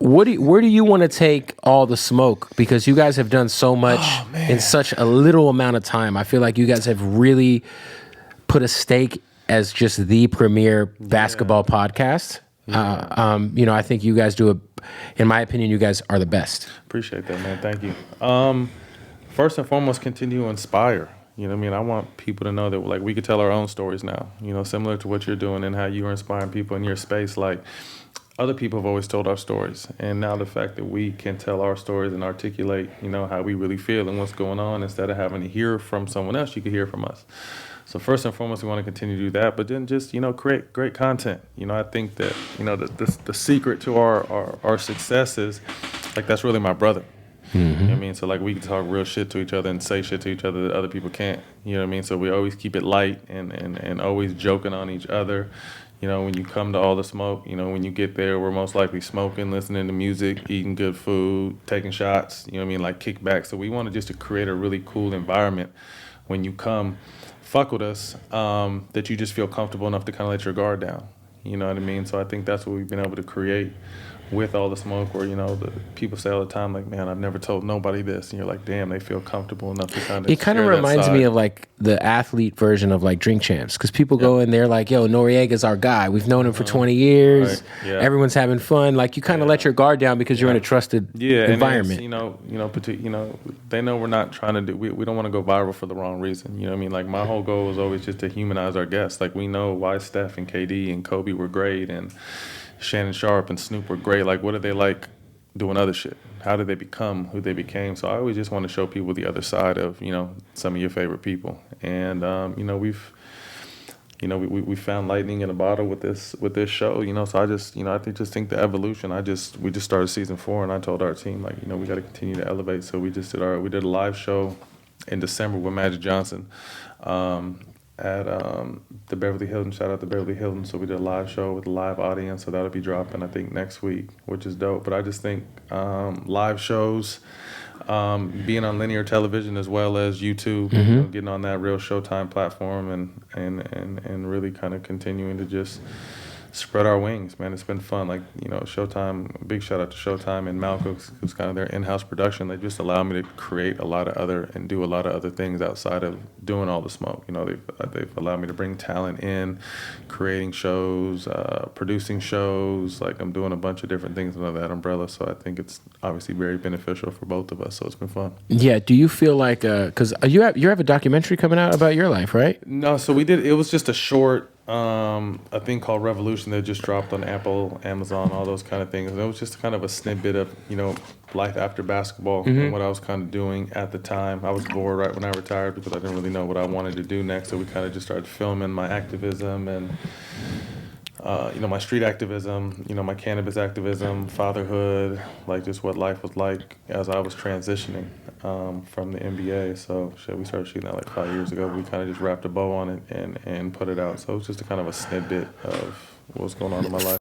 Where do you want to take all the smoke? Because you guys have done so much in such a little amount of time. I feel like you guys have really put a stake as just the premier basketball podcast. I think you guys in my opinion, you guys are the best. Appreciate that, man. Thank you. First and foremost, continue to inspire. You know what I mean? I want people to know that like we could tell our own stories now, similar to what you're doing and how you are inspiring people in your space. Like other people have always told our stories. And now the fact that we can tell our stories and articulate, how we really feel and what's going on, instead of having to hear from someone else, you can hear from us. So first and foremost, we want to continue to do that, but then just, create great content. I think that, the secret to our success is, like, that's really my brother. Mm-hmm. You know what I mean? So, like, we can talk real shit to each other and say shit to each other that other people can't. You know what I mean? So we always keep it light and always joking on each other. When you come to All the Smoke, when you get there, we're most likely smoking, listening to music, eating good food, taking shots, like kickback. So we wanted just to create a really cool environment when you come fuck with us, that you just feel comfortable enough to kind of let your guard down. You know what I mean? So I think that's what we've been able to create with All the Smoke, where, the people say all the time, like, man, I've never told nobody this. And you're like, damn, they feel comfortable enough to kind of It kind of reminds me of, like, the athlete version of, like, Drink Champs. Because people go in there like, yo, Noriega's our guy. We've known him for 20 years. Right. Yeah. Everyone's having fun. Like, you kind of let your guard down because you're in a trusted environment. And they know we're not trying to do, we don't want to go viral for the wrong reason. You know what I mean? Like, my whole goal was always just to humanize our guests. Like, we know why Steph and KD and Kobe were great, and Shannon Sharp and Snoop were great. Like, what are they like doing other shit? How did they become who they became? So I always just want to show people the other side of, some of your favorite people. And, we found lightning in a bottle with this show, so I just, I think the evolution, we just started season 4, and I told our team, like, we got to continue to elevate. So we did a live show in December with Magic Johnson, at the Beverly Hilton. Shout out to Beverly Hilton. So we did a live show with a live audience. So that'll be dropping, I think, next week, which is dope. But I just think live shows, being on linear television as well as YouTube, getting on that real Showtime platform, and really kind of continuing to just spread our wings, man. It's been fun. Like, Showtime, big shout out to Showtime and Malcolm, who's kind of their in-house production. They just allow me to create a lot of other things outside of doing All the Smoke. They've allowed me to bring talent in, creating shows, producing shows. Like, I'm doing a bunch of different things under that umbrella. So I think it's obviously very beneficial for both of us. So it's been fun. Yeah. Do you feel like, because you have a documentary coming out about your life, right? No. So it was just a short, a thing called Revolution that just dropped on Apple, Amazon, all those kind of things. And it was just kind of a snippet of, life after basketball and what I was kind of doing at the time. I was bored right when I retired because I didn't really know what I wanted to do next. So we kind of just started filming my activism and, my street activism, my cannabis activism, fatherhood, like just what life was like as I was transitioning from the NBA. So we started shooting that like 5 years ago. We kind of just wrapped a bow on it and put it out. So it's just a kind of a snippet of what's going on in my life.